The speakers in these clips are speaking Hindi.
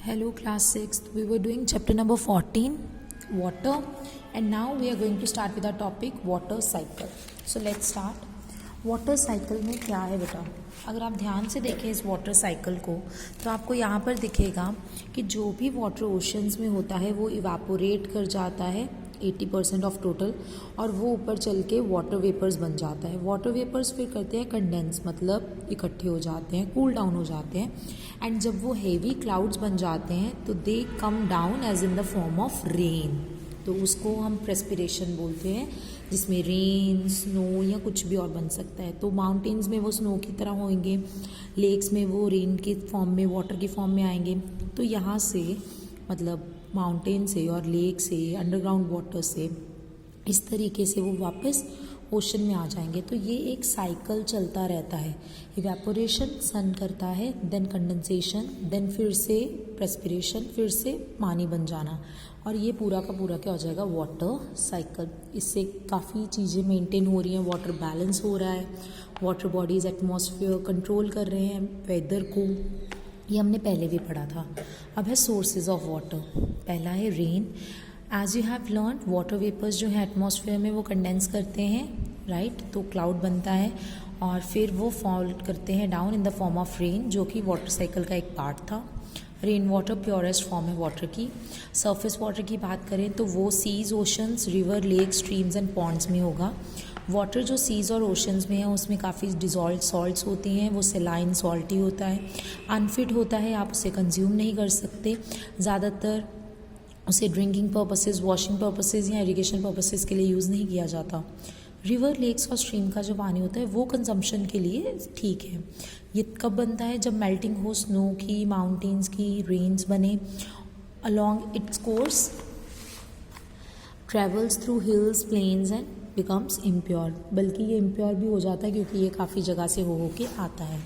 Hello, class 6th. We were doing chapter number 14, water, and now we are going to start with our topic water cycle. So let's start. Water cycle में क्या है बेटा? अगर आप ध्यान से देखें इस वाटर साइकिल को तो आपको यहाँ पर दिखेगा कि जो भी वाटर ओशंस में होता है वो इवापोरेट कर जाता है 80% ऑफ टोटल, और वो ऊपर चल के वाटर वेपर्स बन जाता है. वाटर वेपर्स फिर करते हैं कंडेंस, मतलब इकट्ठे हो जाते हैं, कूल डाउन हो जाते हैं, एंड जब वो हेवी क्लाउड्स बन जाते हैं तो they come down as in the form of rain. तो उसको हम प्रेस्पिरेशन बोलते हैं, जिसमें रेन, स्नो या कुछ भी और बन सकता है. तो माउंटेन्स में वो स्नो की तरह होंगे, लेक्स में वो रेन के फॉर्म में, वाटर की फॉर्म में आएंगे. तो यहाँ से मतलब माउंटेन से और लेक से, अंडरग्राउंड वाटर से, इस तरीके से वो वापस ओशन में आ जाएंगे. तो ये एक साइकिल चलता रहता है. इवेपोरेशन सन करता है, देन कंडेंसेशन, देन फिर से प्रेस्पिरेशन, फिर से पानी बन जाना, और ये पूरा का पूरा क्या हो जाएगा? Water cycle. इससे काफ़ी चीज़ें मेंटेन हो रही हैं, वाटर बैलेंस हो रहा है, वाटर बॉडीज़ एटमॉस्फेयर कंट्रोल कर रहे हैं, वेदर को. ये हमने पहले भी पढ़ा था. अब है सोर्सेज ऑफ वाटर. पहला है rain. As you have learn, water vapours जो है एटमॉस्फेयर में वो कंडेंस करते हैं, राइट? तो क्लाउड बनता है और फिर वो फॉल करते हैं down in the form of rain, जो कि वाटर साइकिल का एक पार्ट था. रेन वाटर प्योरेस्ट फॉर्म है वाटर की. सरफेस वाटर की बात करें तो वो seas, oceans, river, lake, streams and ponds में होगा. वाटर जो सीज और ओशंस में है उसमें काफ़ी डिजॉल्व सॉल्ट्स होती हैं, वो सेलाइन सॉल्टी होता है, अनफिट होता है, आप उसे कंज्यूम नहीं कर सकते. ज़्यादातर उसे ड्रिंकिंग पर्पसेस, वॉशिंग पर्पसेस या इरिगेशन पर्पसेस के लिए यूज़ नहीं किया जाता. रिवर, लेक्स और स्ट्रीम का जो पानी होता है वो कंजम्पशन के लिए ठीक है. ये कब बनता है? जब मेल्टिंग हो स्नो की, माउंटेन्स की, रेन्स बने, along its course travels through hills, plains and becomes impure. बल्कि ये इम्प्योर भी हो जाता है क्योंकि ये काफ़ी जगह से हो के आता है.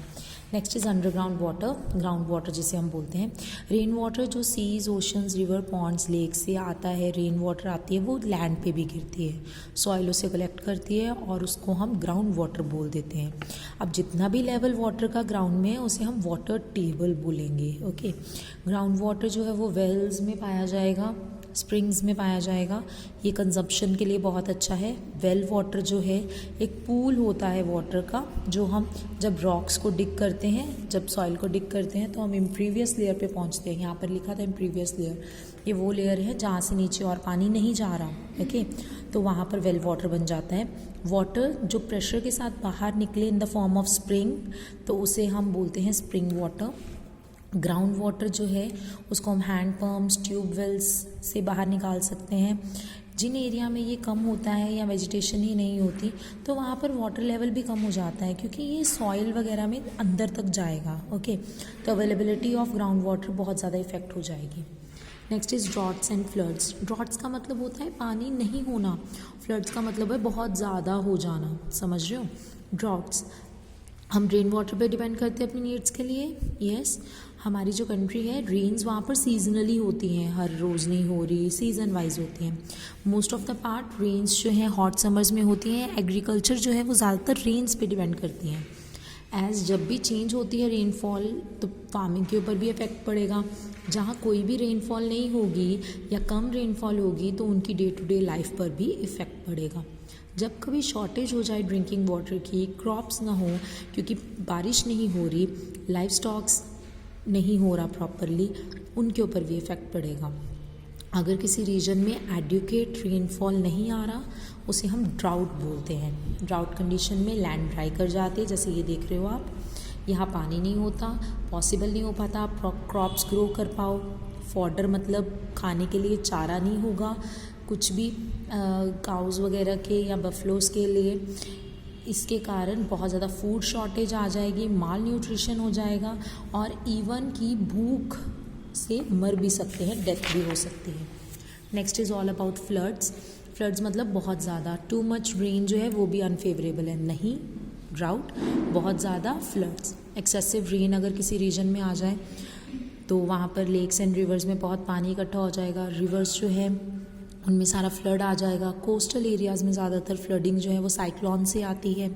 Next is underground water, ground water जिसे हम बोलते हैं. रेन वाटर जो seas, oceans, river, ponds, lake से आता है, रेन वाटर आती है, वो लैंड पे भी गिरती है, सॉइल उसे कलेक्ट करती है और उसको हम ग्राउंड वाटर बोल देते हैं. अब जितना भी लेवल वाटर का ग्राउंड में है उसे हम वाटर टेबल बोलेंगे. ओके. ग्राउंड वाटर जो है वो वेल्स में पाया जाएगा, स्प्रिंग्स में पाया जाएगा. ये कंजप्शन के लिए बहुत अच्छा है. वेल वाटर जो है एक पूल होता है वाटर का, जो हम जब रॉक्स को डिग करते हैं, जब सॉइल को डिग करते हैं तो हम इम्प्रीवियस लेयर पे पहुंचते हैं. यहाँ पर लिखा था इम्प्रीवियस लेयर. ये वो लेयर है जहाँ से नीचे और पानी नहीं जा रहा. ओके. तो वहाँ पर वेल वाटर बन जाता है. वाटर जो प्रेशर के साथ बाहर निकले इन द फॉर्म ऑफ स्प्रिंग, तो उसे हम बोलते हैं स्प्रिंग वाटर. ग्राउंड वाटर जो है उसको हम हैंड पम्प्स, ट्यूब वेल्स से बाहर निकाल सकते हैं. जिन एरिया में ये कम होता है या वेजिटेशन ही नहीं होती तो वहाँ पर वाटर लेवल भी कम हो जाता है, क्योंकि ये सॉइल वगैरह में अंदर तक जाएगा. ओके. तो अवेलेबिलिटी ऑफ ग्राउंड वाटर बहुत ज़्यादा इफेक्ट हो जाएगी. Next is droughts and floods. Droughts का मतलब होता है पानी नहीं होना, फ्लड्स का मतलब है बहुत ज़्यादा हो जाना. समझ रहे हो? ड्रॉट्स, हम रेन वाटर पे डिपेंड करते हैं अपनी नीड्स के लिए. यस. हमारी जो कंट्री है, रेन्स वहाँ पर सीजनली होती हैं, हर रोज़ नहीं हो रही, सीज़न वाइज होती हैं. Most of the part rains जो हैं हॉट समर्स में होती हैं. एग्रीकल्चर जो है वो ज़्यादातर रेन्स पे डिपेंड करती हैं. एज जब भी चेंज होती है रेनफॉल तो फार्मिंग के ऊपर भी इफेक्ट पड़ेगा. जहाँ कोई भी रेनफॉल नहीं होगी या कम रेनफॉल होगी तो उनकी डे टू डे लाइफ पर भी इफ़ेक्ट पड़ेगा. जब कभी शॉर्टेज हो जाए ड्रिंकिंग वाटर की, क्रॉप्स ना हो क्योंकि बारिश नहीं हो रही, लाइफ स्टॉक्स नहीं हो रहा प्रॉपरली, उनके ऊपर भी इफ़ेक्ट पड़ेगा. अगर किसी रीजन में एडुकेट रेनफॉल नहीं आ रहा उसे हम ड्राउट बोलते हैं. ड्राउट कंडीशन में लैंड ड्राई कर जाती है, जैसे ये देख रहे हो आप. यहाँ पानी नहीं होता, पॉसिबल नहीं हो पाता आप क्रॉप्स ग्रो कर पाओ. फॉडर मतलब खाने के लिए चारा नहीं होगा कुछ भी, काउज वगैरह के या बफलोज के लिए. इसके कारण बहुत ज़्यादा फूड शॉर्टेज आ जाएगी, माल न्यूट्रिशन हो जाएगा, और इवन की भूख से मर भी सकते हैं, डेथ भी हो सकती है. Next is all about floods. Floods मतलब बहुत ज़्यादा, टू मच रेन जो है वो भी अनफेवरेबल है. नहीं ड्राउट, बहुत ज़्यादा फ्लड्स. एक्सेसिव रेन अगर किसी रीजन में आ जाए तो वहाँ पर लेक्स एंड रिवर्स में बहुत पानी इकट्ठा हो जाएगा. रिवर्स जो है उनमें सारा फ्लड आ जाएगा। कोस्टल एरियाज़ में ज़्यादातर फ्लडिंग जो है वो साइक्लोन से आती है।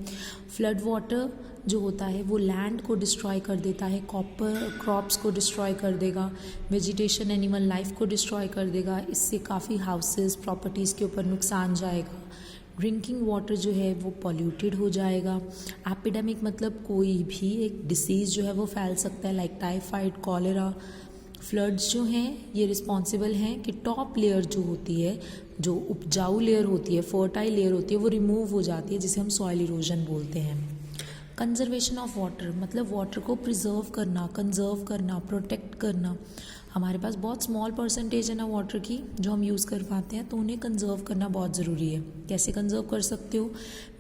फ्लड वाटर जो होता है वो लैंड को डिस्ट्रॉय कर देता है, क्रॉप्स को डिस्ट्रॉय कर देगा, वेजिटेशन एनिमल लाइफ को डिस्ट्रॉय कर देगा। इससे काफ़ी हाउसेस प्रॉपर्टीज़ के ऊपर नुकसान जाएगा। ड्रिंकिंग वाटर जो है वो पॉल्यूटेड हो जाएगा। एपिडेमिक मतलब कोई भी एक डिसीज़ जो है वो फैल सकता है, लाइक टाइफाइड, कॉलेरा। फ्लड्स जो हैं ये रिस्पॉन्सिबल हैं कि टॉप लेयर जो होती है, जो उपजाऊ लेयर होती है, फर्टाइल लेयर होती है, वो रिमूव हो जाती है, जिसे हम सॉइल इरोजन बोलते हैं। कंजर्वेशन ऑफ वाटर मतलब वाटर को प्रिजर्व करना, कंजर्व करना, प्रोटेक्ट करना। हमारे पास बहुत स्मॉल परसेंटेज है ना वाटर की जो हम यूज़ कर पाते हैं, तो उन्हें कंजर्व करना बहुत ज़रूरी है। कैसे कंजर्व कर सकते हो?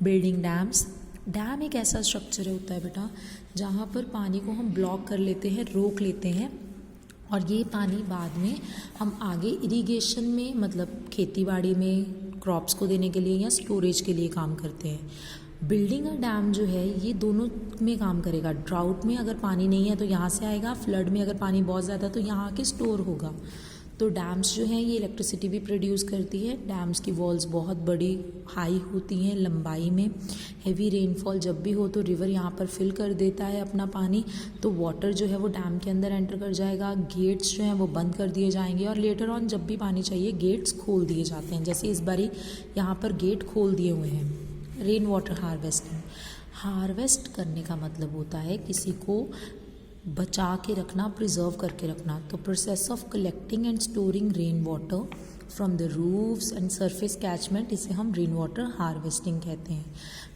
Building dams. डैम एक ऐसा स्ट्रक्चर होता है बेटा जहाँ पर पानी को हम ब्लॉक कर लेते हैं, रोक लेते हैं, और ये पानी बाद में हम आगे इरिगेशन में मतलब खेती बाड़ी में क्रॉप्स को देने के लिए या स्टोरेज के लिए काम करते हैं। बिल्डिंग अ डैम जो है ये दोनों में काम करेगा। ड्राउट में अगर पानी नहीं है तो यहाँ से आएगा, फ्लड में अगर पानी बहुत ज़्यादा तो यहाँ आके स्टोर होगा। तो डैम्स जो हैं ये इलेक्ट्रिसिटी भी प्रोड्यूस करती है। डैम्स की वॉल्स बहुत बड़ी हाई होती हैं लंबाई में। हेवी रेनफॉल जब भी हो तो रिवर यहाँ पर फिल कर देता है अपना पानी, तो वाटर जो है वो डैम के अंदर एंटर कर जाएगा। गेट्स जो हैं वो बंद कर दिए जाएंगे और लेटर ऑन जब भी पानी चाहिए गेट्स खोल दिए जाते हैं। जैसे इस बारी यहाँ पर गेट खोल दिए हुए हैं। Rain water harvesting. हार्वेस्ट करने का मतलब होता है किसी को बचा के रखना, प्रिजर्व करके रखना। तो process of collecting and storing rain water from the roofs and surface catchment, इसे हम रेन वाटर हार्वेस्टिंग कहते हैं।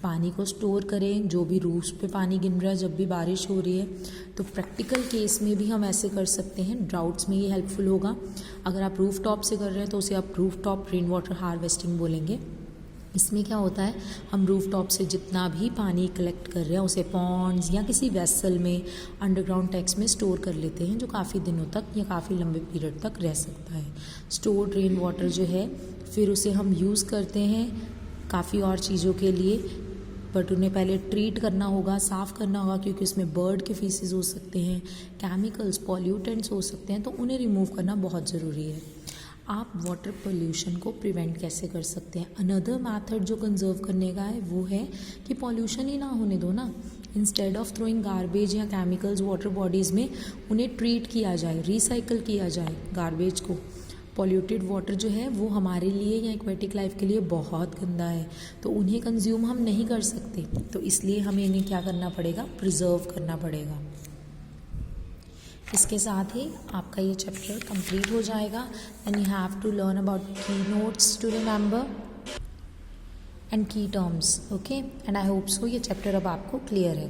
पानी को स्टोर करें, जो भी रूफ्स पे पानी गिर रहा है जब भी बारिश हो रही है, तो प्रैक्टिकल केस में भी हम ऐसे कर सकते हैं। ड्राउट्स में ये हेल्पफुल होगा। अगर आप रूफ टॉप से कर रहे हैं तो उसे आप roof top rain water harvesting बोलेंगे। इसमें क्या होता है, हम रूफ टॉप से जितना भी पानी कलेक्ट कर रहे हैं उसे पॉन्ड्स या किसी वेसल में अंडरग्राउंड टैंक्स में स्टोर कर लेते हैं, जो काफ़ी दिनों तक या काफ़ी लंबे पीरियड तक रह सकता है। स्टोर्ड रेन वाटर जो है फिर उसे हम यूज़ करते हैं काफ़ी और चीज़ों के लिए, बट उन्हें पहले ट्रीट करना होगा, साफ़ करना होगा, क्योंकि उसमें बर्ड के फीसेस हो सकते हैं, केमिकल्स, पॉल्यूटेंट्स हो सकते हैं, तो उन्हें रिमूव करना बहुत ज़रूरी है। आप वाटर पोल्यूशन को प्रिवेंट कैसे कर सकते हैं? अनदर मेथड जो कंजर्व करने का है वो है कि पॉल्यूशन ही ना होने दो ना। इंस्टेड ऑफ थ्रोइंग गार्बेज या केमिकल्स वाटर बॉडीज़ में, उन्हें ट्रीट किया जाए, रिसाइकल किया जाए गार्बेज को। पॉल्यूटेड वाटर जो है वो हमारे लिए या एक्वेटिक लाइफ के लिए बहुत गंदा है, तो उन्हें कंज्यूम हम नहीं कर सकते। तो इसलिए हमें इन्हें क्या करना पड़ेगा? प्रिजर्व करना पड़ेगा। इसके साथ ही आपका ये चैप्टर कंप्लीट हो जाएगा। And you have to learn about key notes to remember and key terms. Okay, and I hope so ये चैप्टर अब आपको क्लियर है।